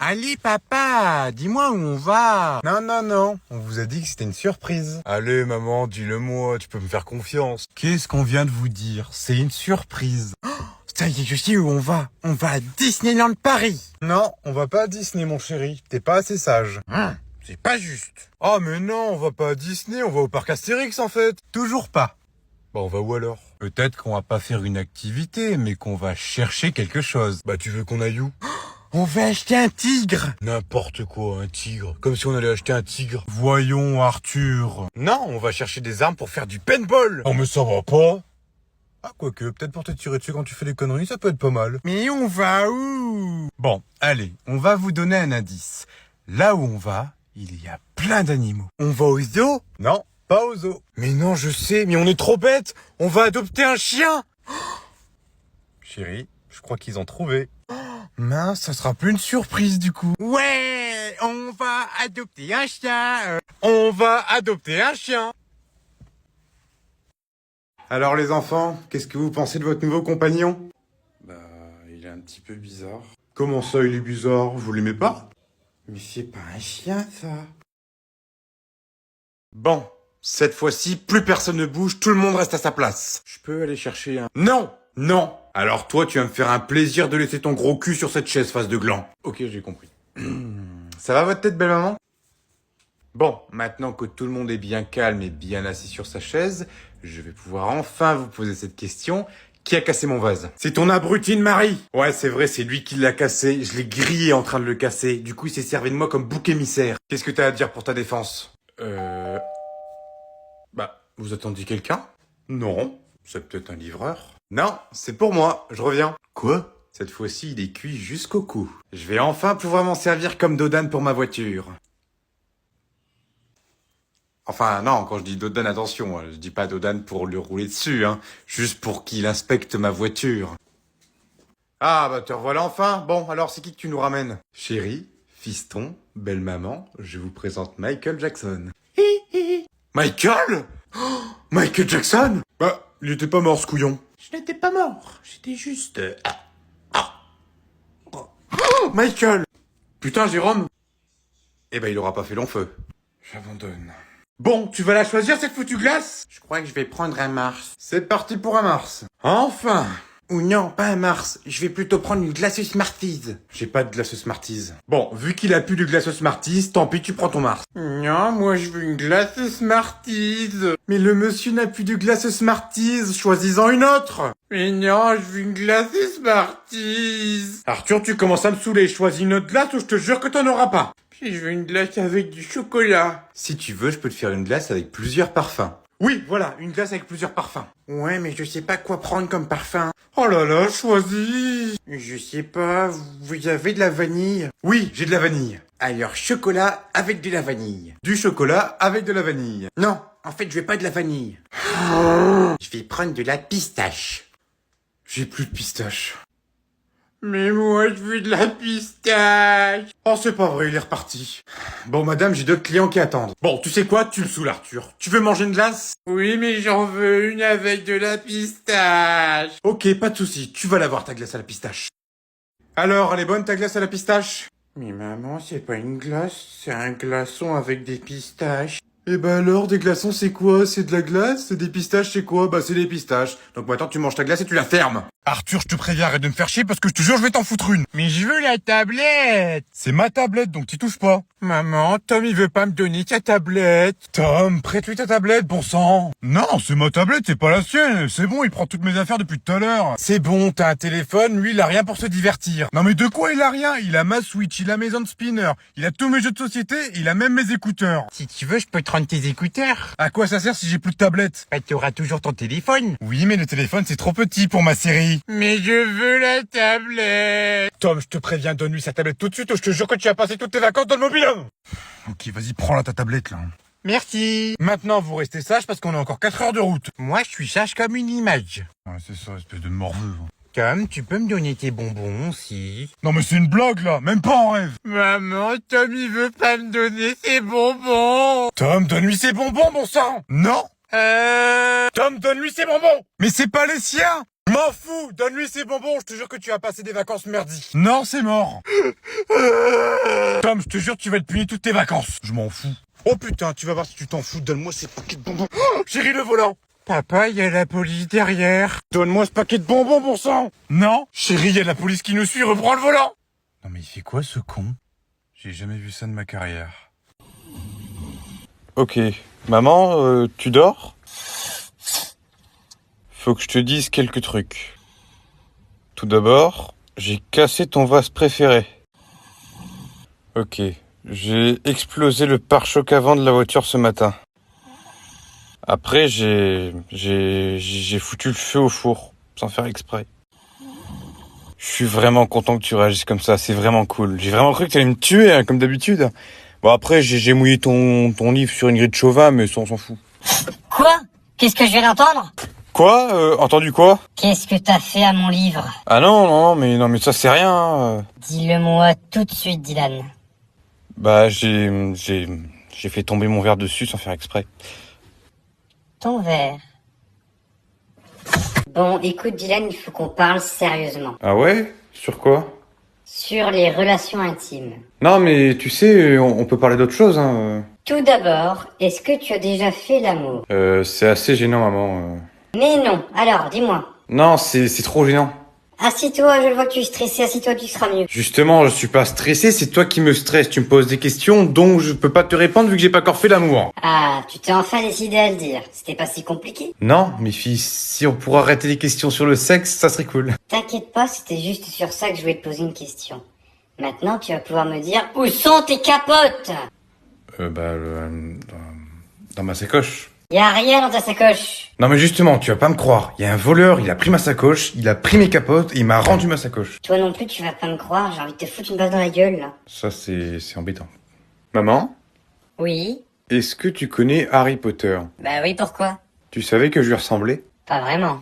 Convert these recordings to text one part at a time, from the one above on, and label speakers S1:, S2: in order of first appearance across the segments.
S1: Allez papa, dis-moi où on va.
S2: Non, on vous a dit que c'était une surprise. Allez maman, dis-le-moi, tu peux me faire confiance.
S1: Qu'est-ce qu'on vient de vous dire? C'est une surprise. Ça y est, je sais où on va. On va à Disneyland Paris.
S2: Non, on va pas à Disney mon chéri, t'es pas assez sage.
S1: C'est pas juste.
S2: Oh mais non, on va pas à Disney, on va au parc Astérix en fait.
S1: Toujours pas.
S2: Bah on va où alors?
S1: Peut-être qu'on va pas faire une activité, mais qu'on va chercher quelque chose.
S2: Bah tu veux qu'on aille où?
S1: On va acheter un tigre.
S2: N'importe quoi, un tigre. Comme si on allait acheter un tigre.
S1: Voyons Arthur.
S2: Non, on va chercher des armes pour faire du paintball. Oh mais ça va pas. Ah quoique, peut-être pour te tirer dessus quand tu fais des conneries, ça peut être pas mal.
S1: Mais on va où? Bon, allez, on va vous donner un indice. Là où on va, il y a plein d'animaux. On va au zoo?
S2: Non, pas au zoo.
S1: Mais non, je sais, mais on est trop bêtes. On va adopter un chien.
S2: Chérie, je crois qu'ils ont trouvé.
S1: Mince, ça sera plus une surprise du coup. Ouais, on va adopter un chien.
S2: On va adopter un chien. Alors les enfants, qu'est-ce que vous pensez de votre nouveau compagnon?
S3: Bah, il est un petit peu bizarre.
S2: Comment ça, il est bizarre? Vous l'aimez pas?
S3: Mais c'est pas un chien, ça.
S2: Bon, cette fois-ci, plus personne ne bouge, tout le monde reste à sa place.
S3: Je peux aller chercher un...
S2: Non. Alors toi, tu vas me faire un plaisir de laisser ton gros cul sur cette chaise face de gland.
S3: Ok, j'ai compris.
S2: Ça va votre tête, belle maman?
S3: Bon, maintenant que tout le monde est bien calme et bien assis sur sa chaise, je vais pouvoir enfin vous poser cette question. Qui a cassé mon vase?
S2: C'est ton abruti de mari. Ouais, c'est vrai, c'est lui qui l'a cassé. Je l'ai grillé en train de le casser. Du coup, il s'est servi de moi comme bouc émissaire. Qu'est-ce que t'as à dire pour ta défense?
S3: Bah, vous attendiez quelqu'un?
S2: Non.
S3: C'est peut-être un livreur?
S2: Non, c'est pour moi. Je reviens.
S3: Quoi?
S2: Cette fois-ci, il est cuit jusqu'au cou. Je vais enfin pouvoir m'en servir comme dodane pour ma voiture. Enfin, non, quand je dis dodane, attention, je dis pas dodane pour lui rouler dessus, hein. Juste pour qu'il inspecte ma voiture. Ah, bah te revoilà enfin. Bon, alors c'est qui que tu nous ramènes? Chérie, fiston, belle maman, je vous présente Michael Jackson. Michael? Oh, Michael Jackson? Bah, il était pas mort, ce couillon.
S3: Je n'étais pas mort, j'étais juste...
S2: Oh, Michael! Putain, Jérôme? Eh ben, il aura pas fait long feu.
S3: J'abandonne.
S2: Bon, tu vas la choisir, cette foutue glace?
S3: Je crois que je vais prendre un Mars.
S2: C'est parti pour un Mars. Enfin!
S3: Ou non, pas un Mars. Je vais plutôt prendre une glace Smarties.
S2: J'ai pas de glace Smarties. Bon, vu qu'il a plus de glace Smarties, tant pis, tu prends ton Mars.
S3: Non, moi je veux une glace Smarties.
S2: Mais le monsieur n'a plus de glace Smarties, choisis-en une autre.
S3: Mais non, je veux une glace Smarties.
S2: Arthur, tu commences à me saouler, choisis une autre glace ou je te jure que t'en auras pas.
S3: Puis je veux une glace avec du chocolat.
S2: Si tu veux, je peux te faire une glace avec plusieurs parfums. Oui, voilà, une glace avec plusieurs parfums.
S3: Ouais, mais je sais pas quoi prendre comme parfum.
S2: Oh là là, choisis.
S3: Je sais pas, vous avez de la vanille?
S2: Oui, j'ai de la vanille.
S3: Alors chocolat avec de la vanille.
S2: Du chocolat avec de la vanille.
S3: Non, en fait, je veux pas de la vanille. Je vais prendre de la pistache.
S2: J'ai plus de pistache.
S3: Mais moi, je veux de la pistache.
S2: Oh, c'est pas vrai, il est reparti. Bon, madame, j'ai d'autres clients qui attendent. Bon, tu sais quoi? Tu me saoules, Arthur. Tu veux manger une glace?
S3: Oui, mais j'en veux une avec de la pistache.
S2: Ok, pas de souci. Tu vas l'avoir, ta glace à la pistache. Alors, elle est bonne, ta glace à la pistache?
S3: Mais maman, c'est pas une glace, c'est un glaçon avec des pistaches.
S2: Eh ben alors, des glaçons, c'est quoi? C'est de la glace? Des pistaches, c'est quoi? Bah, c'est des pistaches. Donc maintenant, tu manges ta glace et tu la fermes. Arthur, je te préviens, arrête de me faire chier parce que je te jure, je vais t'en foutre une.
S1: Mais je veux la tablette.
S2: C'est ma tablette, donc t'y touches pas.
S1: Maman, Tom il veut pas me donner sa tablette.
S2: Tom, prête-lui ta tablette, bon sang. Non, c'est ma tablette, c'est pas la sienne. C'est bon, il prend toutes mes affaires depuis tout à l'heure. C'est bon, t'as un téléphone, lui, il a rien pour se divertir. Non mais de quoi il a rien? Il a ma Switch, il a mes hand spinner, il a tous mes jeux de société, il a même mes écouteurs.
S1: Si tu veux, je peux te rendre tes écouteurs.
S2: À quoi ça sert si j'ai plus de tablette?
S1: Bah, t'auras toujours ton téléphone.
S2: Oui, mais le téléphone, c'est trop petit pour ma série.
S1: Mais je veux la tablette.
S2: Tom, je te préviens, donne-lui sa tablette tout de suite ou je te jure que tu vas passer toutes tes vacances dans le mobil-home. Ok, vas-y, prends-la ta tablette, là.
S1: Merci.
S2: Maintenant, vous restez sages parce qu'on a encore 4 heures de route.
S1: Moi, je suis sage comme une image.
S2: Ouais, c'est ça, espèce de morveux.
S1: Tom, tu peux me donner tes bonbons aussi?
S2: Non mais c'est une blague, là, même pas en rêve.
S1: Maman, Tom, il veut pas me donner ses bonbons.
S2: Tom, donne-lui ses bonbons, bon sang. Non. Tom, donne-lui ses bonbons. Mais c'est pas les siens. M'en fous, donne-lui ses bonbons, je te jure que tu vas passer des vacances merdiques. Non, c'est mort.
S1: Tom, je te jure, tu vas être puni toutes tes vacances.
S2: Je m'en fous. Oh putain, tu vas voir si tu t'en fous. Donne-moi ces paquets de bonbons. Oh, chérie, le volant. Papa, il y a la police derrière. Donne-moi ce paquet de bonbons, bon sang.
S1: Non, chérie, il y a la police qui nous suit, reprends le volant. Non mais il fait quoi ce con? J'ai jamais vu ça de ma carrière.
S3: Ok. Maman, tu dors? Faut que je te dise quelques trucs. Tout d'abord, j'ai cassé ton vase préféré. Ok. J'ai explosé le pare-choc avant de la voiture ce matin. Après, j'ai foutu le feu au four, sans faire exprès. Je suis vraiment content que tu réagisses comme ça, c'est vraiment cool. J'ai vraiment cru que tu allais me tuer, hein, comme d'habitude. Bon, après, j'ai mouillé ton livre sur Ingrid Chauvin, mais ça, on s'en fout.
S4: Quoi? Qu'est-ce que je viens d'entendre?
S3: Quoi? Entendu quoi?
S4: Qu'est-ce que t'as fait à mon livre?
S3: Ah non, mais ça c'est rien.
S4: Dis-le-moi tout de suite, Dylan.
S3: Bah, j'ai fait tomber mon verre dessus sans faire exprès.
S4: Ton verre. Bon, écoute, Dylan, il faut qu'on parle sérieusement.
S3: Ah ouais? Sur quoi?
S4: Sur les relations intimes.
S3: Non, mais tu sais, on peut parler d'autre chose, hein.
S4: Tout d'abord, est-ce que tu as déjà fait l'amour?
S3: C'est assez gênant, maman.
S4: Mais non, alors, dis-moi.
S3: Non, c'est trop gênant.
S4: Assis-toi, je le vois que tu es stressé, assis-toi, tu seras mieux.
S3: Justement, je suis pas stressé, c'est toi qui me stresses. Tu me poses des questions dont je peux pas te répondre vu que j'ai pas encore fait l'amour.
S4: Ah, tu t'es enfin décidé à le dire. C'était pas si compliqué.
S3: Non, mes filles, si on pourrait arrêter les questions sur le sexe, ça serait cool.
S4: T'inquiète pas, c'était juste sur ça que je voulais te poser une question. Maintenant, tu vas pouvoir me dire où sont tes capotes?
S3: Dans ma sacoche.
S4: Y a rien dans ta sacoche.
S3: Non mais justement, tu vas pas me croire. Il y a un voleur, il a pris ma sacoche, il a pris mes capotes et il m'a rendu ma sacoche.
S4: Toi non plus, tu vas pas me croire, j'ai envie de te foutre une balle dans la gueule, là.
S3: Ça, c'est embêtant. Maman,
S4: Oui?
S3: est-ce que tu connais Harry Potter?
S4: Bah oui, pourquoi?
S3: Tu savais que je lui ressemblais?
S4: Pas vraiment.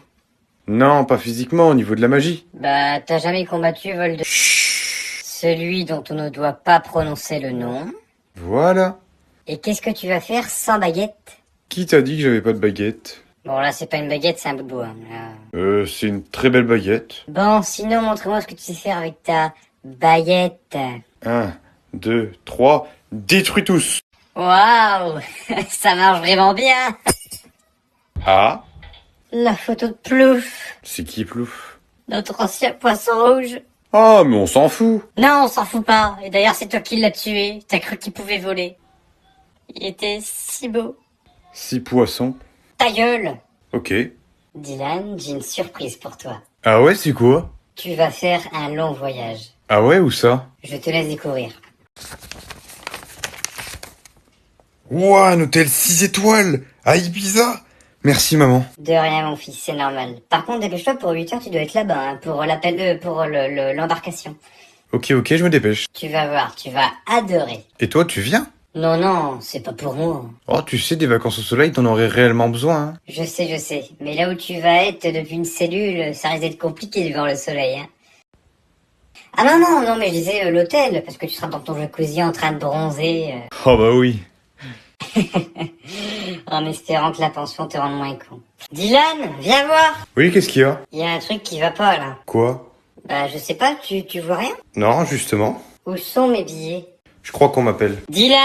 S3: Non, pas physiquement, au niveau de la magie.
S4: Bah, t'as jamais combattu Voldemort. Celui dont on ne doit pas prononcer le nom.
S3: Voilà.
S4: Et qu'est-ce que tu vas faire sans baguette?
S3: Qui t'a dit que j'avais pas de baguette?
S4: Bon, là, c'est pas une baguette, c'est un bout de bois. Là.
S3: C'est une très belle baguette.
S4: Bon, sinon, montre-moi ce que tu sais faire avec ta baguette.
S3: 1, 2, 3, détruis tous.
S4: Waouh, ça marche vraiment bien.
S3: Ah,
S4: La photo de Plouf,
S3: c'est qui Plouf?
S4: notre ancien poisson rouge.
S3: Ah, mais on s'en fout.
S4: Non, on s'en fout pas. Et d'ailleurs, c'est toi qui l'as tué. T'as cru qu'il pouvait voler. Il était si beau.
S3: 6 poissons.
S4: Ta gueule.
S3: Ok.
S4: Dylan, j'ai une surprise pour toi.
S3: Ah ouais, c'est quoi?
S4: Tu vas faire un long voyage.
S3: Ah ouais, où ça?
S4: Je te laisse découvrir.
S3: Ouah, un hôtel 6 étoiles à Ibiza. Merci maman.
S4: De rien, mon fils, c'est normal. Par contre, dépêche-toi, pour 8 heures, tu dois être là-bas, hein, pour l'appel, pour l'embarcation.
S3: Ok, je me dépêche.
S4: Tu vas voir, tu vas adorer.
S3: Et toi, tu viens?
S4: Non, non, c'est pas pour moi.
S3: Oh, tu sais, des vacances au soleil, t'en aurais réellement besoin, hein.
S4: Je sais. Mais là où tu vas être depuis une cellule, ça risque d'être compliqué de voir le soleil, hein. Ah non, mais je disais l'hôtel, parce que tu seras dans ton jacuzzi en train de bronzer,
S3: Oh bah oui.
S4: en espérant que la pension te rende moins con. Dylan, viens voir.
S3: Oui, qu'est-ce qu'il y a?
S4: Il y a un truc qui va pas, là.
S3: Quoi?
S4: Bah, je sais pas, tu vois rien?
S3: Non, justement.
S4: Où sont mes billets?
S3: Je crois qu'on m'appelle.
S4: Dylan,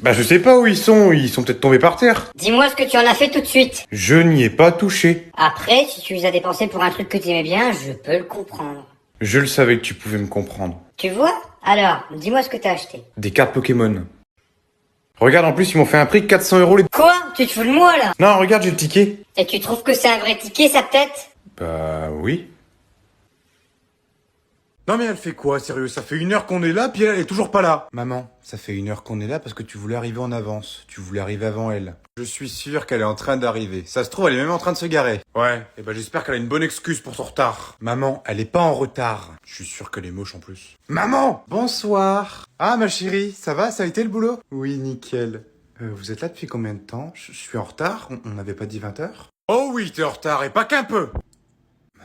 S3: Bah je sais pas où ils sont peut-être tombés par terre.
S4: dis-moi ce que tu en as fait tout de suite.
S3: Je n'y ai pas touché.
S4: Après, si tu les as dépensés pour un truc que t'aimais bien, je peux le comprendre.
S3: Je le savais que tu pouvais me comprendre.
S4: Tu vois? Alors, dis-moi ce que t'as acheté.
S3: Des cartes Pokémon. Regarde, en plus, ils m'ont fait un prix de 400 € les...
S4: Quoi? Tu te fous de moi, là?
S3: Non, regarde, j'ai le ticket.
S4: Et tu trouves que c'est un vrai ticket, ça peut-être?
S3: Bah oui.
S2: Non mais elle fait quoi, sérieux? Ça fait 1 heure qu'on est là, puis elle est toujours pas là. Maman, ça fait 1 heure qu'on est là parce que tu voulais arriver en avance. Tu voulais arriver avant elle. Je suis sûr qu'elle est en train d'arriver. Ça se trouve, elle est même en train de se garer. Ouais, et ben j'espère qu'elle a une bonne excuse pour son retard. Maman, elle est pas en retard. Je suis sûr qu'elle est moche en plus. Maman! Bonsoir! Ah ma chérie, ça va? Ça a été le boulot? Oui, nickel. Vous êtes là depuis combien de temps? Je suis en retard? On n'avait pas dit 20 heures? Oh oui, t'es en retard, et pas qu'un peu!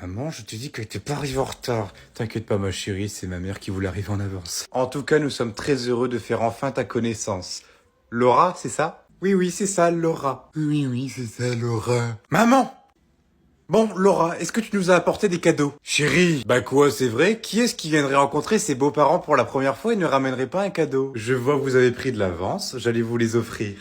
S2: Maman, je te dis qu'elle était pas arrivée en retard. T'inquiète pas, ma chérie, c'est ma mère qui voulait arriver en avance. En tout cas, nous sommes très heureux de faire enfin ta connaissance. Laura, c'est ça? Oui, c'est ça, Laura. Oui, c'est ça, Laura. Maman! Bon, Laura, est-ce que tu nous as apporté des cadeaux? Chérie, bah quoi, c'est vrai? Qui est-ce qui viendrait rencontrer ses beaux-parents pour la première fois et ne ramènerait pas un cadeau? Je vois que vous avez pris de l'avance, j'allais vous les offrir.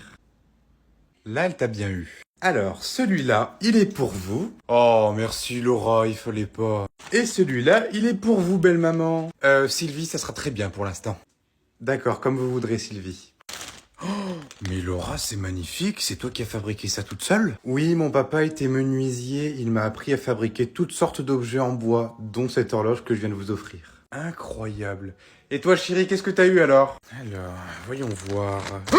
S2: Là, elle t'a bien eu. Alors, celui-là, il est pour vous. Oh, merci Laura, il fallait pas. Et celui-là, il est pour vous, belle maman. Sylvie, ça sera très bien pour l'instant. D'accord, comme vous voudrez, Sylvie. Oh, mais Laura, c'est magnifique, c'est toi qui as fabriqué ça toute seule? Oui, mon papa était menuisier, il m'a appris à fabriquer toutes sortes d'objets en bois, dont cette horloge que je viens de vous offrir. Incroyable. Et toi, chérie, qu'est-ce que t'as eu alors? Alors, voyons voir. Oh,